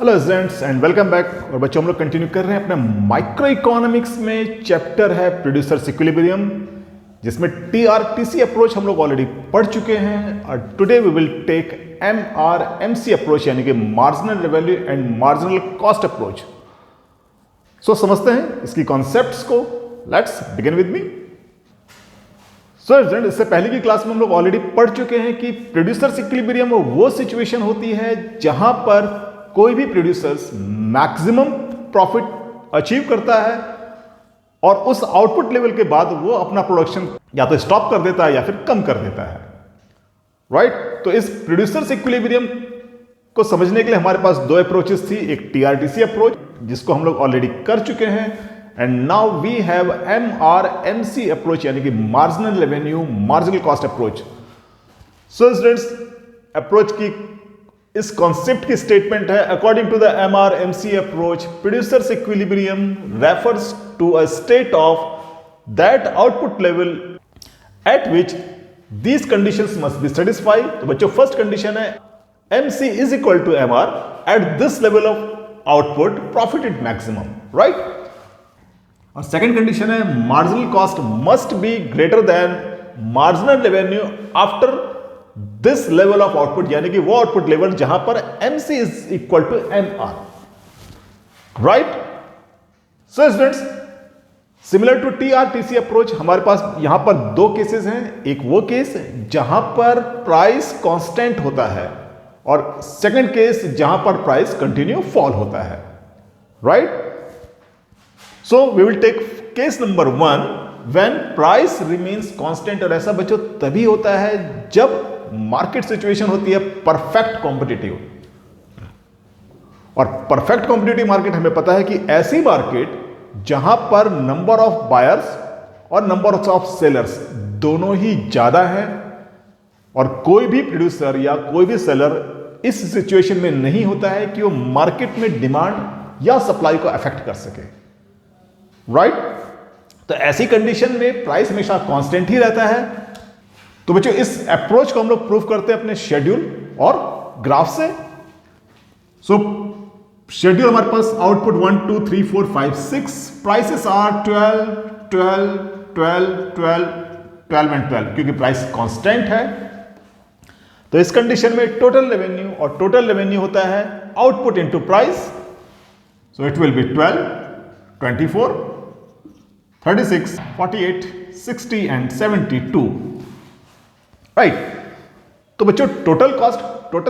Hello students and welcome back. और बच्चों हम लोग कंटिन्यू कर रहे हैं अपने माइक्रो इकोनॉमिक्स में चैप्टर है प्रोड्यूसर्स इक्विलिब्रियम, जिसमें टीआरटीसी अप्रोच हम लोग ऑलरेडी पढ़ चुके हैं। और today we will take MRMC approach, यानी कि marginal revenue and marginal cost approach. So समझते हैं इसकी कॉन्सेप्ट्स को। Let's begin with me. So student, इससे पहले की क्लास में हम लोग ऑलरेडी पढ़ चुके हैं कि प्रोड्यूसर्स इक्विलिब्रियम वो सिचुएशन होती है जहां पर कोई भी प्रोड्यूसर्स मैक्सिमम प्रॉफिट अचीव करता है और उस आउटपुट लेवल के बाद वो अपना प्रोडक्शन या तो स्टॉप कर देता है या फिर कम कर देता है। राइट? तो इस प्रोड्यूसर्स इक्विलिब्रियम को समझने के लिए हमारे पास दो अप्रोचेस थी। एक टीआरटीसी अप्रोच, जिसको हम लोग ऑलरेडी कर चुके हैं, and now we have MRMC approach, यानी कि marginal revenue marginal cost approach. So students, approach की इस कॉन्सेप्ट की स्टेटमेंट है, according to the MRMC approach, producers equilibrium refers to a state of that output level at which these conditions must be satisfied. तो बच्चों, first condition है MC is equal to MR at this level of output profited maximum. Right? और second condition है marginal cost must be greater than marginal revenue after this level of output, यानी कि वो output level जहां पर MC is equal to MR। Right? So students, similar to TRTC approach, हमारे पास यहां पर दो केसेस हैं। एक वो केस जहां पर प्राइस कांस्टेंट होता है और सेकंड केस जहां पर प्राइस कंटिन्यू फॉल होता है। Right? So we will take case number 1 when price remains constant. और ऐसा बच्चों तभी होता है जब मार्केट सिचुएशन होती है परफेक्ट कॉम्पिटिटिव। और परफेक्ट कॉम्पिटिटिव मार्केट हमें पता है कि ऐसी मार्केट जहां पर नंबर ऑफ बायर्स और नंबर ऑफ सेलर्स दोनों ही ज्यादा है और कोई भी प्रोड्यूसर या कोई भी सेलर इस सिचुएशन में नहीं होता है कि वो मार्केट में डिमांड या सप्लाई को अफेक्ट कर सके। राइट? तो ऐसी कंडीशन में प्राइस हमेशा कांस्टेंट ही रहता है। तो बच्चों, इस अप्रोच को हम लोग प्रूव करते हैं अपने शेड्यूल और ग्राफ से। सो शेड्यूल हमारे पास आउटपुट 1 2 3 4 5 6, प्राइसेस आर 12 12 12 12 12 एंड 12, क्योंकि प्राइस कांस्टेंट है। तो इस कंडीशन में टोटल रेवेन्यू, और टोटल रेवेन्यू होता है output into price. So it will B 12 24 36 48 60 and 72। Right? तो बच्चों, टोटल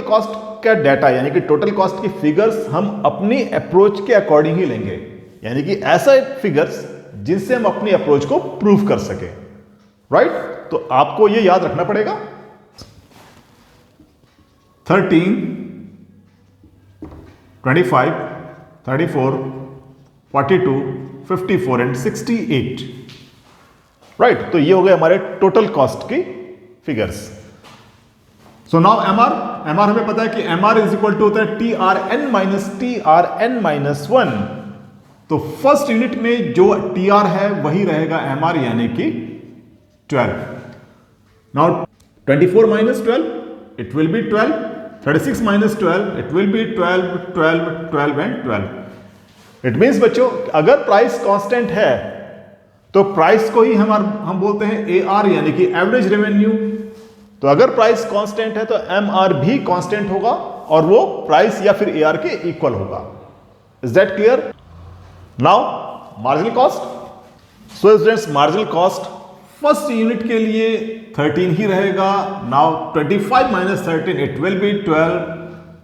कॉस्ट का डाटा, यानी कि टोटल कॉस्ट की फिगर्स हम अपनी अप्रोच के अकॉर्डिंग ही लेंगे, यानी कि ऐसा फिगर्स जिनसे हम अपनी अप्रोच को प्रूव कर सके। राइट? तो आपको यह याद रखना पड़ेगा। 13 25 34 42 54 एंड 68। राइट? तो ये हो गए हमारे टोटल कॉस्ट की फिगर्स। सो नाउ MR हमें पता है कि MR इज इक्वल टू होता है TRN माइनस 1। तो फर्स्ट यूनिट में जो TR है वही रहेगा MR, यानी कि 12। Now 24 minus 12 it will B 12, 36 minus 12 it will B 12 12 12 and 12। It means बच्चों, अगर प्राइस कांस्टेंट है तो प्राइस को ही हम बोलते हैं AR, यानी कि एवरेज रेवेन्यू। तो अगर प्राइस कांस्टेंट है तो MR भी कांस्टेंट होगा और वो प्राइस या फिर AR के इक्वल होगा। Is that clear? Now marginal cost. So students, marginal cost first unit के लिए 13 ही रहेगा। Now 25 minus 13 it will B 12,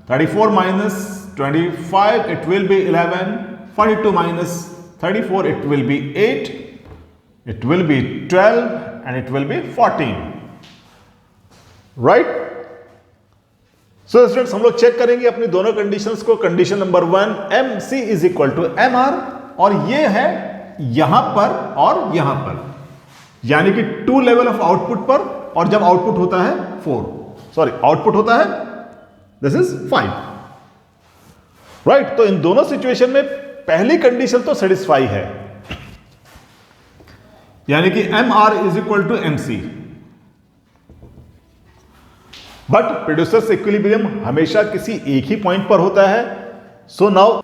34 minus 25 it will B 11, 42 minus 34 it will be 8, it will be 12 and it will be 14. Right? So students, हम लोग check करेंगे अपनी दोनों conditions को। Condition number 1 MC is equal to MR, और ये है यहां पर और यहां पर, यानी कि 2 लेवल ऑफ आउटपुट पर, और जब आउटपुट होता है आउटपुट होता है दिस इज 5। राइट? तो इन दोनों सिचुएशन में पहली कंडीशन तो सेटिस्फाई है, यानी कि MR is equal to MC। But producers equilibrium हमेशा किसी एक ही पॉइंट पर होता है, so now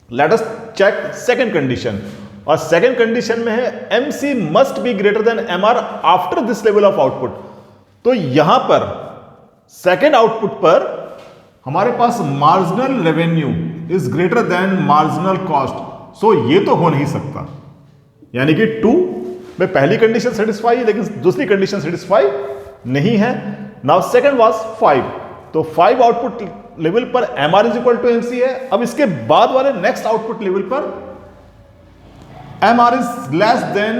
let us check second condition, और सेकंड कंडीशन में है MC must be greater than MR after this level of output. तो यहां पर सेकंड आउटपुट पर हमारे पास marginal revenue is greater than marginal cost. So ये तो हो नहीं सकता, यानी कि 2 में पहली कंडीशन सेटिस्फाई है लेकिन दूसरी कंडीशन सेटिस्फाई नहीं है। नाउ सेकंड वाज 5, तो 5 आउटपुट लेवल पर MR is equal to MC है। अब इसके बाद वाले नेक्स्ट आउटपुट लेवल पर MR is less than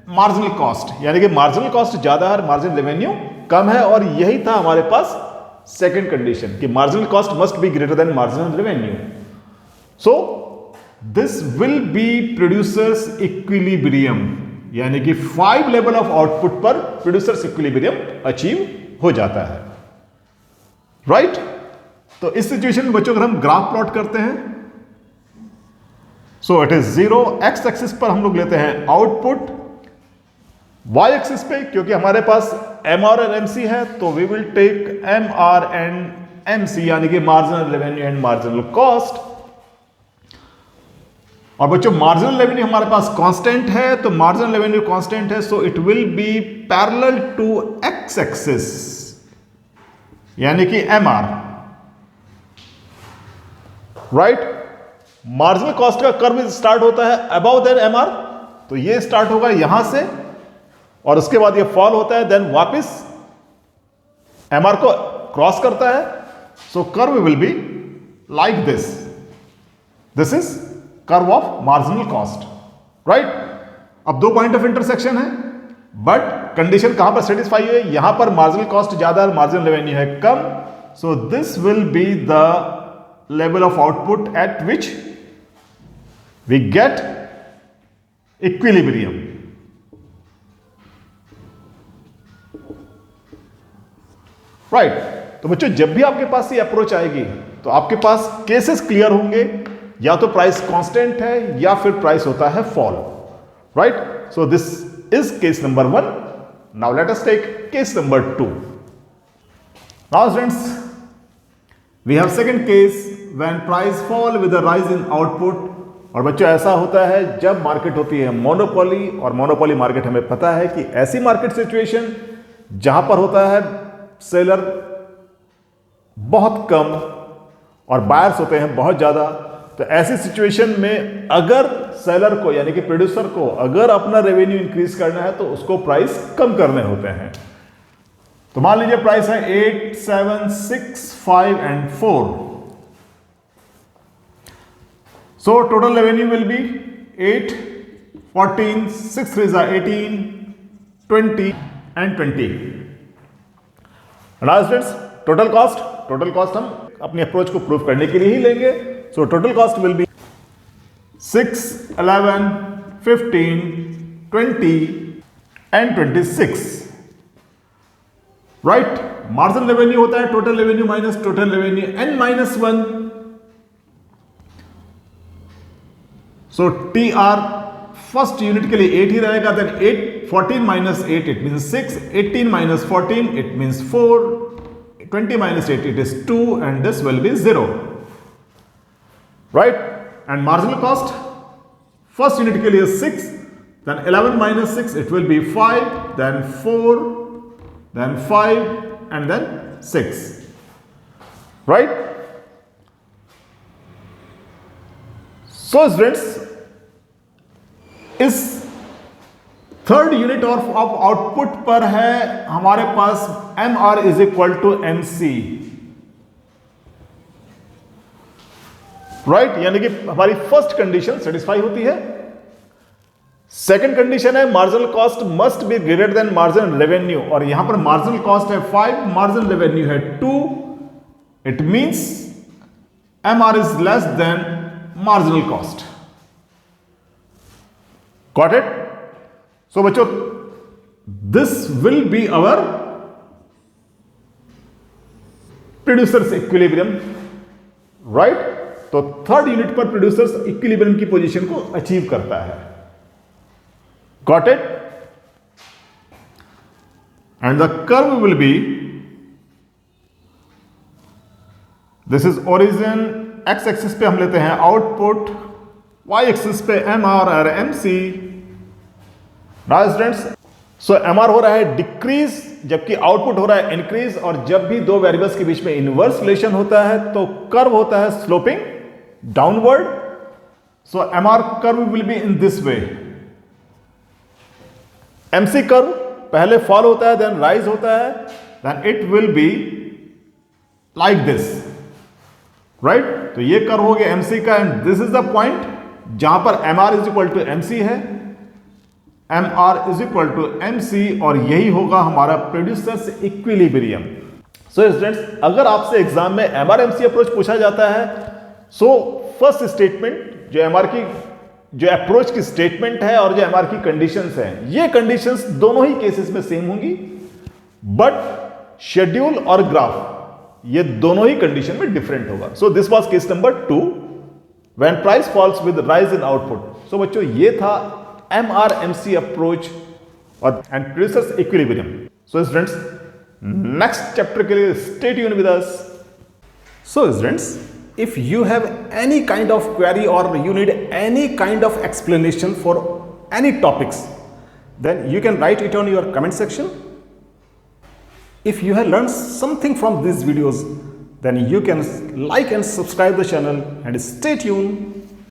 marginal cost, यानी कि मार्जिनल कॉस्ट ज्यादा है, मार्जिनल रेवेन्यू कम है, और यही था हमारे पास सेकंड कंडीशन कि marginal cost must be greater than marginal revenue. So this will B producers equilibrium, यानी कि 5 लेवल ऑफ आउटपुट पर प्रोड्यूसर्स इक्विलिब्रियम अचीव हो जाता है, राइट? तो इस सिचुएशन में बच्चों अगर हम ग्राफ प्लॉट करते हैं, so it is 0, x axis पर हम लोग लेते हैं आउटपुट, वाई एक्सिस पे क्योंकि हमारे पास MR और MC है तो we will take MR and MC, यानी कि marginal revenue and marginal cost. और बच्चों मार्जिनल रेवेन्यू हमारे पास कांस्टेंट है, तो मार्जिनल रेवेन्यू कांस्टेंट है, so it will be parallel to X axis, यानी कि MR, राइट? मार्जिनल कॉस्ट का कर्व स्टार्ट होता है अबव देन MR, तो ये स्टार्ट होगा यहां से और उसके बाद ये फॉल होता है, देन वापस MR को क्रॉस करता है। So curve will be like this, this is curve of marginal cost, right? अब 2 पॉइंट ऑफ इंटरसेक्शन है, बट कंडीशन कहां पर सेटिस्फाई हुई है? यहां पर मार्जिनल कॉस्ट ज्यादा है, मार्जिनल रेवेन्यू है कम, so this will be the level of output at which we get equilibrium, right? तो बच्चों जब भी आपके पास ये अप्रोच आएगी तो आपके पास केसेस क्लियर होंगे, या तो प्राइस कांस्टेंट है या फिर प्राइस होता है fall, right? So this is case number 1। Now let us take case number 2। Now students we have second case when price fall with a rise in output. और बच्चों ऐसा होता है जब मार्केट होती है मोनोपोली, और मोनोपोली मार्केट हमें पता है कि ऐसी मार्केट सिचुएशन जहां पर होता है सेलर बहुत कम और बायर्स होते हैं बहुत ज्यादा, तो ऐसी सिचुएशन में अगर सेलर को यानी कि प्रोड्यूसर को अगर अपना रेवेन्यू इंक्रीज करना है तो उसको प्राइस कम करने होते हैं। तो मान लीजिए प्राइस है 8, 7, 6, 5 and 4। So total revenue will be 8, 14, 6 3s are 18, 20 and 20. Now students, total cost हम अपनी अप्रोच को प्रूव करने के लिए ही लेंगे। So total cost will be 6, 11, 15, 20 and 26. Right? Marginal revenue होता है total revenue minus total revenue n minus 1. So TR first unit के लिए 8 ही रहेगा, then 8 14 minus 8 it means 6, 18 minus 14 it means 4, 20 minus 8 it is 2 and this will be 0, right? And marginal cost first unit के लिए 6, then 11 minus 6 it will be 5, then 4, then 5 and then 6, right? So students इस third unit of output पर है हमारे पास MR is equal to MC, right? यानी कि हमारी फर्स्ट कंडीशन सेटिस्फाई होती है। सेकंड कंडीशन है marginal cost must be greater than marginal revenue, और यहां पर मार्जिनल कॉस्ट है 5, मार्जिनल रेवेन्यू है 2, it means MR is less then marginal cost. Got it? So बच्चों this will be our producers equilibrium, right? तो third unit पर producers equilibrium की position को अचीव करता है। Got it? And the curve will be, this is origin, x axis पे हम लेते हैं आउटपुट, वाई एक्सिस पे एम आर और M C. Students, so M are हो रहा है डिक्रीज जबकि आउटपुट हो रहा है इंक्रीज, और जब भी दो वेरिएबल्स के बीच में इनवर्स रिलेशन होता है तो कर्व होता है sloping downward. So M R curve will be in this way. MC curve पहले फॉल होता है देन राइज होता है, then it will be like this, right. तो ये कर्व हो गया एमसी का, and this is the point जहां पर M R is equal to MC है, M R is equal to MC, और यही होगा हमारा प्रोड्यूसर्स इक्विलिब्रियम। सो स्टूडेंट्स, अगर आपसे एग्जाम में एम आर एमसी अप्रोच पूछा जाता है, सो फर्स्ट स्टेटमेंट जो एमआर की जो अप्रोच की स्टेटमेंट है और जो एमआर की कंडीशंस हैं, ये कंडीशंस दोनों ही केसेस में सेम होंगी, बट शेड्यूल और ग्राफ ये दोनों ही कंडीशन में डिफरेंट होगा। So this was case number 2 when price falls with rise in output. So बच्चों, ये था एमआरएमसी अप्रोच और and producers equilibrium. So students, next chapter के लिए stay tuned with us. So students, if you have any kind of query or you need any kind of explanation for any topics, then you can write it on your comment section. If you have learned something from these videos, then you can like and subscribe the channel and stay tuned.